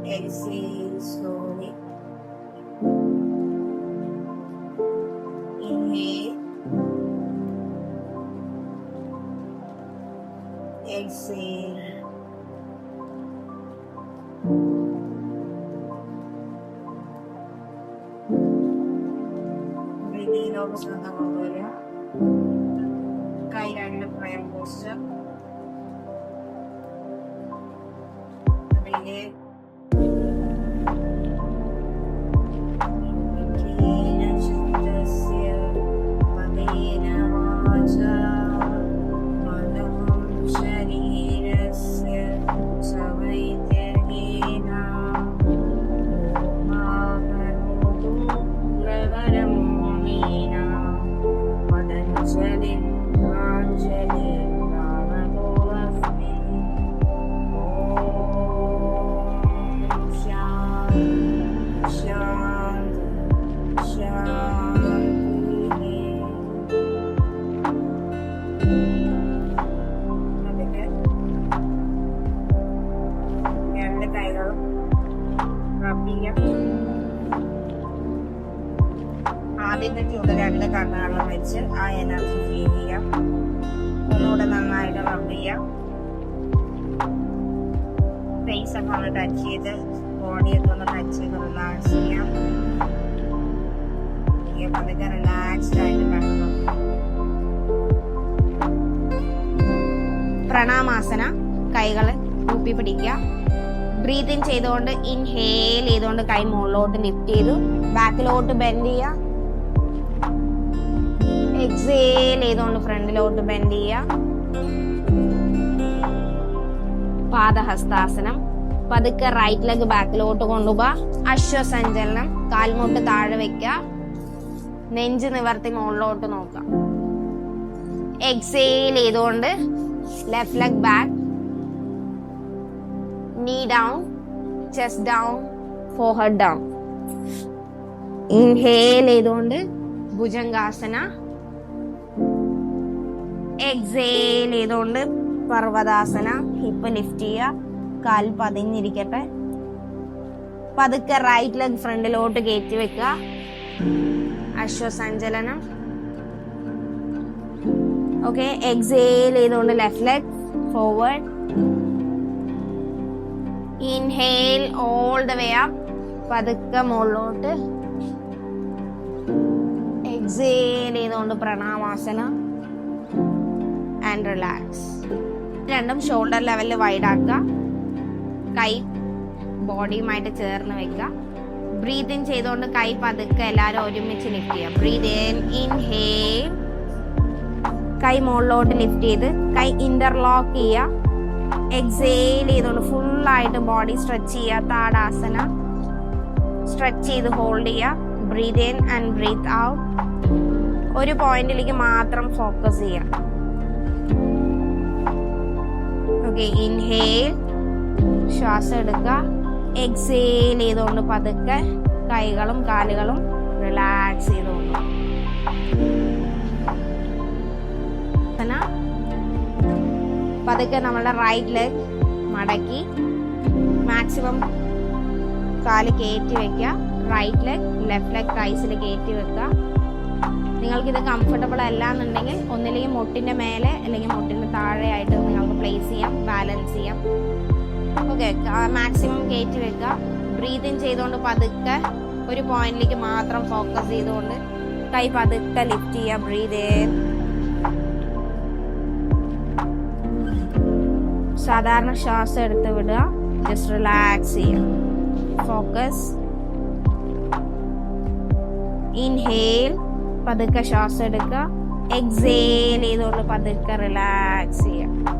Exhale slowly. Inhale. Exhale. ബ്രീതിങ്ങിലോട്ട് ശ്രദ്ധ കൊണ്ടുവരിക. കൈ രണ്ട് പ്രയർ പോസ്റ്റർ. ആദ്യം ചൂട് രണ്ട് കണ്ണുകളും വെച്ച് ആ എനർജി ഫീൽ ചെയ്യാം. ഒന്നുകൂടെ നന്നായിട്ട് റബ് ചെയ്യാം. ഫേസ് ഒക്കെ ഒന്ന് ടച്ച് ചെയ്ത് ബോഡിയൊക്കെ ഒന്ന് ടച്ച് ചെയ്ത് റിലാക്സ് ചെയ്യാം. പതുക്കെ റിലാക്സ്ഡ് ആയിട്ട് കണ്ണു. പ്രണാമാസന. കൈകൾ കൂപ്പി പിടിക്കുക. ബ്രീത്ത് ഇൻ ചെയ്തുകൊണ്ട് ഇൻഹേൽ ചെയ്തുകൊണ്ട് കൈ മുകളിലോട്ട് ലിഫ്റ്റ് ചെയ്തു ബാക്കിലോട്ട് ബെൻഡ് ചെയ്യുക. എക്സേൽ ചെയ്തുകൊണ്ട് ഫ്രണ്ടിലോട്ട് ബെൻഡ് ചെയ്യുക. പാദഹസ്താസനം. പതുക്കെ റൈറ്റ് ലെഗ് ബാക്കിലോട്ട് കൊണ്ടുപോവാ. അശ്വസഞ്ചലനം. കാൽമുട്ട് താഴെ വെക്കുക. നെഞ്ച് നിവർത്തി മുകളിലോട്ട് നോക്കാം. എക്സേൽ ചെയ്തുകൊണ്ട് left leg back. knee down, chest down, forehead down. Inhale ചെയ്തുകൊണ്ട് ഭുജംഗാസന. എക്സേൽ ചെയ്തുകൊണ്ട് പർവ്വതാസന. ഹിപ്പ് ലിഫ്റ്റ് ചെയ്യുക. കാൽ പതിഞ്ഞിരിക്കട്ടെ. പതുക്കെ റൈറ്റ് ലെഗ് ഫ്രണ്ടിലോട്ട് കയറ്റി വെക്കുക. അശ്വസഞ്ചലനം. ഓക്കെ. എക്സേൽ ചെയ്തുകൊണ്ട് left leg forward. Inhale all the way up. പതുക്കെ മുകളിലോട്ട്. എക്സേൽ ചെയ്തുകൊണ്ട് പ്രണാമാസന ആൻഡ് റിലാക്സ്. രണ്ടും ഷോൾഡർ ലെവലിൽ വൈഡ് ആക്കുക. കൈ ബോഡിയുമായിട്ട് ചേർന്ന് വെക്കുക. ബ്രീത്ത് ഇൻ ചെയ്തുകൊണ്ട് കൈ പതുക്കെ എല്ലാവരും ഒരുമിച്ച് ലിഫ്റ്റ് ചെയ്യുക. Breathe in. ഇൻഹേൽ. കൈ മുകളിലോട്ട് ലിഫ്റ്റ് ചെയ്ത് കൈ ഇന്റർലോക്ക് ചെയ്യുക. എക്സേൽ ചെയ്തുകൊണ്ട് ഫുള്ളായിട്ട് ബോഡി സ്ട്രെച്ച് ചെയ്യുക. താടാസന. സ്ട്രെച്ച് ചെയ്ത് ഹോൾഡ് ചെയ്യുക. Breathe in and breathe out. ഒരു പോയിന്റിലേക്ക് മാത്രം ഫോക്കസ് ചെയ്യുക. ഓക്കെ. ഇൻഹേൽ. ശ്വാസം എടുക്കുക. എക്സേൽ ചെയ്തുകൊണ്ട് പതുക്കെ കൈകളും കാലുകളും റിലാക്സ് ചെയ്തുകൊണ്ട് പതുക്കെ നമ്മളുടെ റൈറ്റ് ലെഗ് മടക്കി മാക്സിമം കാല് കയറ്റി വെക്കുക. റൈറ്റ് ലെഗ് ലെഫ്റ്റ് ലെഗ് തൈസിൽ കയറ്റി വെക്കുക. നിങ്ങൾക്കിത് കംഫർട്ടബിൾ അല്ല എന്നുണ്ടെങ്കിൽ ഒന്നില്ലെങ്കിൽ മുട്ടിൻ്റെ മേലെ അല്ലെങ്കിൽ മുട്ടിൻ്റെ താഴെയായിട്ട് നിങ്ങൾക്ക് പ്ലേസ് ചെയ്യാം. ബാലൻസ് ചെയ്യാം. ഓക്കെ. മാക്സിമം കയറ്റി വെക്കുക. ബ്രീത്ത് ഇൻ ചെയ്തുകൊണ്ട് പതുക്കെ ഒരു പോയിന്റിലേക്ക് മാത്രം ഫോക്കസ് ചെയ്തുകൊണ്ട് കൈ പതുക്കെ ലിഫ്റ്റ് ചെയ്യുക. Breathe in. സാധാരണ ശ്വാസം എടുത്ത് വിടുക. ജസ്റ്റ് റിലാക്സ് ചെയ്യുക. ഫോക്കസ്. ഇൻഹേൽ. പതുക്കെ ശ്വാസം എടുക്കുക. എക്സേൽ ചെയ്തുകൊണ്ട് പതുക്കെ റിലാക്സ് ചെയ്യുക.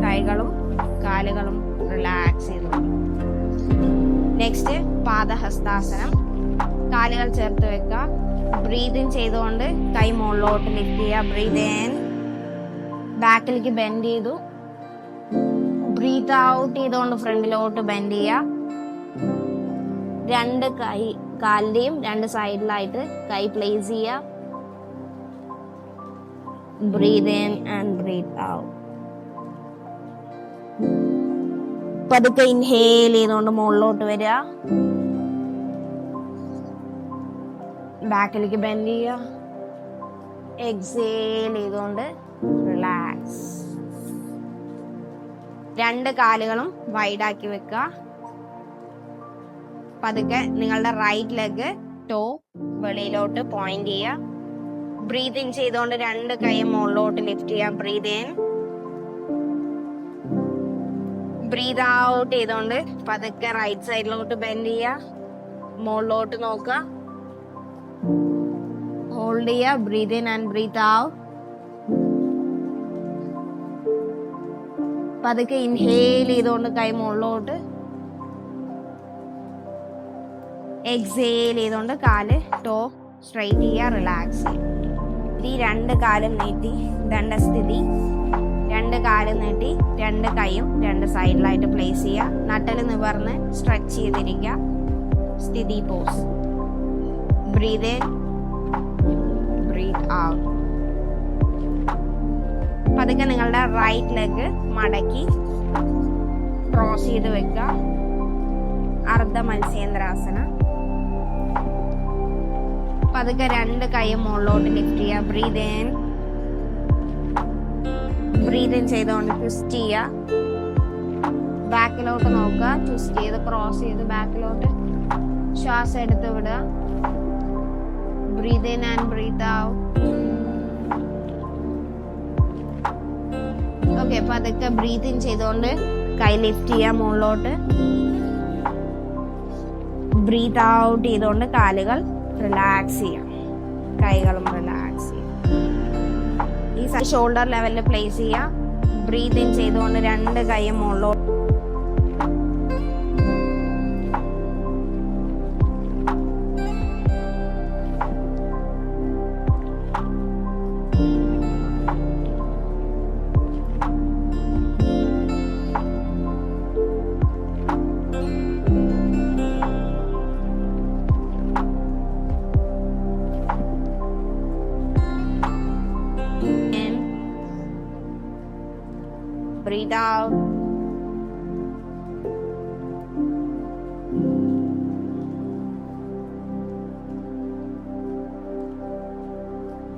കൈകളും കാലുകളും റിലാക്സ് ചെയ്തുകൊണ്ട്. നെക്സ്റ്റ് പാദഹസ്താസനം. കാലുകൾ ചേർത്ത് വെക്കുക. ബ്രീത്ത് ഇൻ ചെയ്തുകൊണ്ട് കൈ മുകളിലോട്ട് ലിഫ്റ്റ് ചെയ്യുക. Breathe in. ബാക്കിലേക്ക് ബെൻഡ് ചെയ്തു. ബ്രീത്ത് ഔട്ട് ചെയ്തുകൊണ്ട് ഫ്രണ്ടിലോട്ട് ബെൻഡ് ചെയ്യുക. രണ്ട് കൈ കാലിന്റെയും രണ്ട് സൈഡിലായിട്ട് കൈ പ്ലേസ് ചെയ്യുക. Breathe in and breathe out. പതുക്കെ ഇൻഹേൽ ചെയ്തുകൊണ്ട് മുകളിലോട്ട് വരിക, ബാക്കിലേക്ക് ബെൻഡ് ചെയ്യുക, എക്സേൽ ചെയ്തുകൊണ്ട് റിലാക്സ്. രണ്ട് കാലുകളും വൈഡാക്കി വെക്കുക. പതുക്കെ നിങ്ങളുടെ റൈറ്റ് ലെഗ് ടോ വെളിയിലോട്ട് പോയിന്റ് ചെയ്യുക. ബ്രീത്ത് ഇൻ ചെയ്തുകൊണ്ട് രണ്ട് കൈ മുകളിലോട്ട് ലിഫ്റ്റ് ചെയ്യുക. ബ്രീത്ത് ഇൻ, ബ്രീത്ത് ഔട്ട് ചെയ്തുകൊണ്ട് പതുക്കെ റൈറ്റ് സൈഡിലോട്ട് ബെൻഡ് ചെയ്യുക, മുകളിലോട്ട് നോക്കുക, ഹോൾഡ് ചെയ്യുക. Breathe in and breathe out. പതുക്കെ ഇൻഹേൽ ചെയ്തുകൊണ്ട് കൈ മുകളിലോട്ട്, എക്സേൽ ചെയ്തുകൊണ്ട് കാല് ടോ സ്ട്രൈറ്റ് ചെയ്യുക, റിലാക്സ് ചെയ്യുക. ഈ രണ്ട് കാലും നീട്ടി ദണ്ഡസ്ഥിതി, രണ്ട് കാലും നീട്ടി രണ്ട് കൈയും രണ്ട് സൈഡിലായിട്ട് പ്ലേസ് ചെയ്യുക. നട്ടല് നിവർന്ന് സ്ട്രെച്ച് ചെയ്തിരിക്കുക. സ്ഥിതി pose. Breathe in, breathe out. പതുക്കെ നിങ്ങളുടെ റൈറ്റ് ലെഗ് മടക്കി ക്രോസ് ചെയ്ത് വെക്കുക. അർദ്ധ മത്സ്യേന്ദ്രാസന. പതുക്കെ രണ്ട് കൈയും മുകളിലോട്ട് ലിഫ്റ്റ് ചെയ്യുക. ബ്രീത്ത് ഇൻ, ബ്രീത്ത് ഇൻ ചെയ്തുകൊണ്ട് ട്വിസ്റ്റ് ചെയ്യുക. ബാക്കിലോട്ട് നോക്കുക, ട്വിസ്റ്റ് ചെയ്ത് ക്രോസ് ചെയ്ത് ബാക്കിലോട്ട് ശ്വാസം എടുത്ത് വിടുക. Breathe in and breathe out. Okay, പതുക്കെ ബ്രീത്ത് ഇൻ ചെയ്തുകൊണ്ട് കൈ ലിഫ്റ്റ് ചെയ്യുക മുകളിലോട്ട്. ബ്രീത്ത് ഔട്ട് ചെയ്തുകൊണ്ട് കാലുകൾ റിലാക്സ് ചെയ്യാം, കൈകളും റിലാക്സ് ചെയ്യാം. ഈ ഷോൾഡർ ലെവലിൽ പ്ലേസ് ചെയ്യാം. ബ്രീത്ത് ഇൻ ചെയ്തുകൊണ്ട് രണ്ട് കൈയും മുകളിലോട്ട്, breathe out.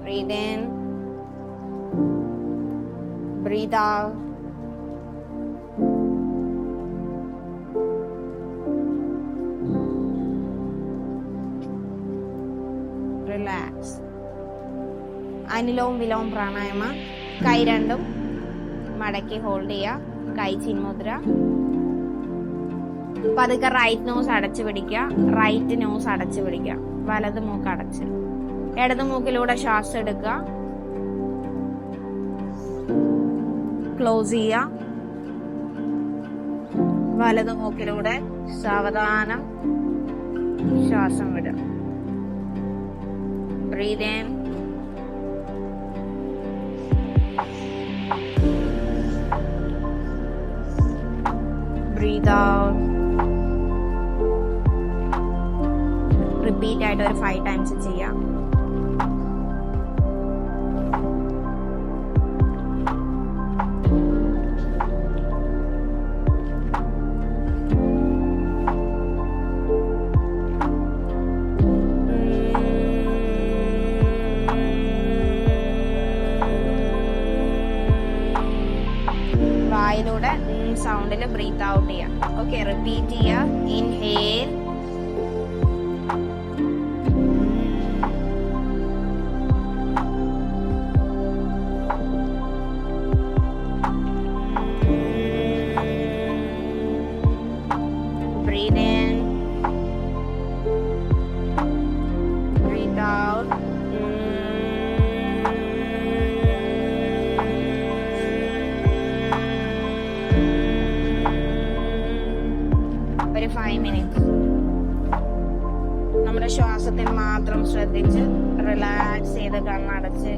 Breathe in. Breathe out. Relax. അനുലോം വിലോം പ്രാണായാമ. കൈ രണ്ടും മടക്കി ഹോൾഡ് ചെയ്യുക. കൈ ചിന്മുദ്ര. പതുക്കെ റൈറ്റ് നോസ് അടച്ചു പിടിക്കുക, റൈറ്റ് നോസ് അടച്ചു പിടിക്കുക, വലത് മൂക്ക് അടച്ച്. ഇടത് മൂക്കിലൂടെ ശ്വാസം എടുക്കുക, ക്ലോസ് ചെയ്യുക. വലത് മൂക്കിലൂടെ സാവധാനം ശ്വാസം വിടുക. Breathe in, breathe out. Repeat ആയിട്ട് ഒരു 5 times ചെയ്യാം. വായിലൂടെ സൗണ്ടിൽ ബ്രീത്ത് ഔട്ട് ചെയ്യാം. ഓക്കെ, റിപ്പീറ്റ് ചെയ്യാം. Inhale, breathe in, breathe out. ഒരു 5 minutes നമ്മുടെ ശ്വാസത്തിൽ മാത്രം ശ്രദ്ധിച്ച് റിലാക്സ് ചെയ്ത് കണ്ണടച്ച്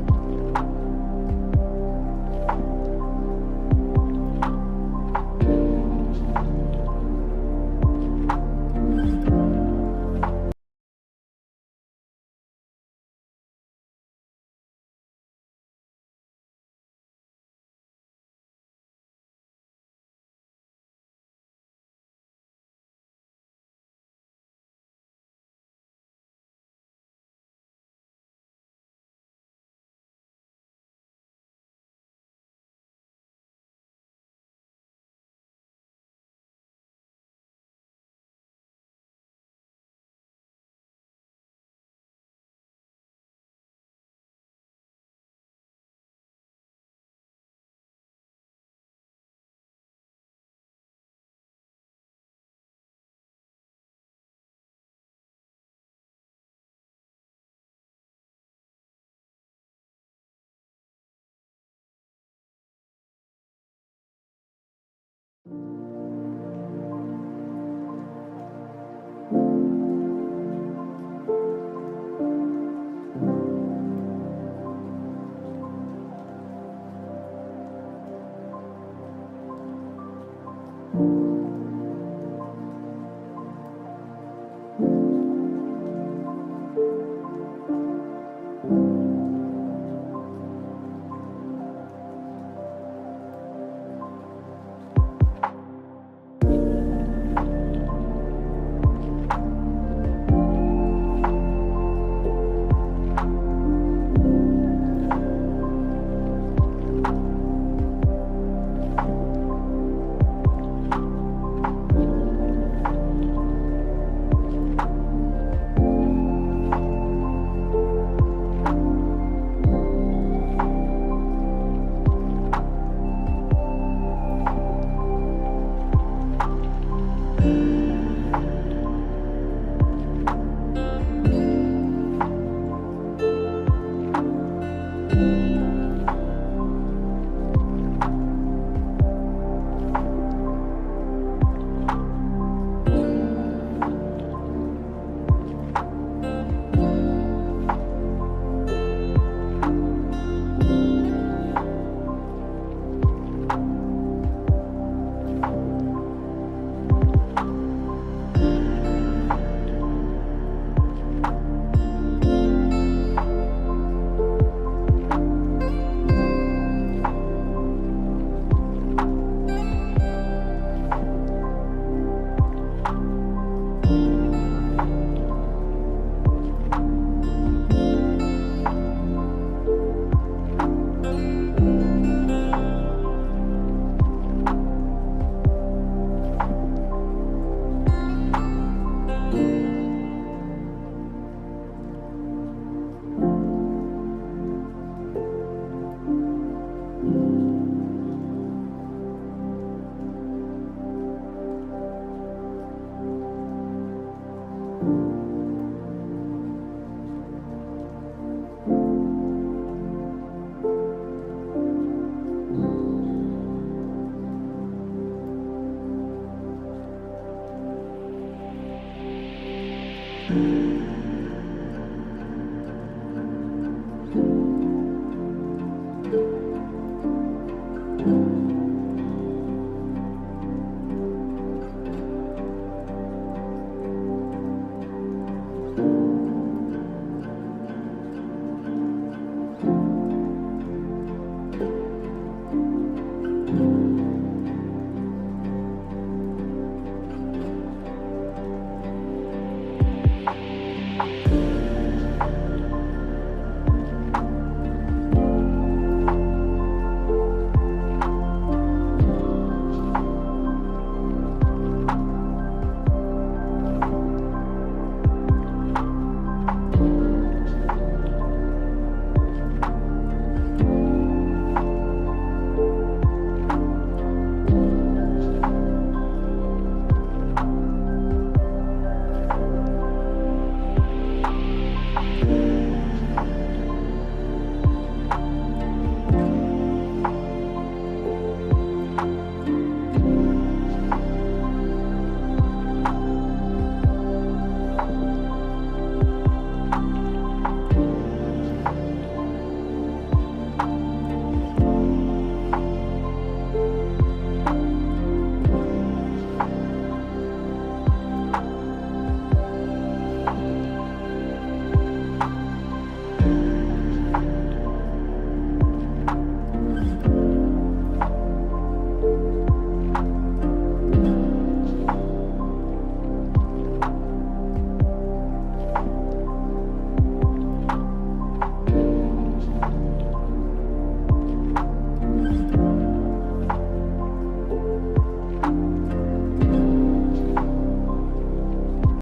Thank you.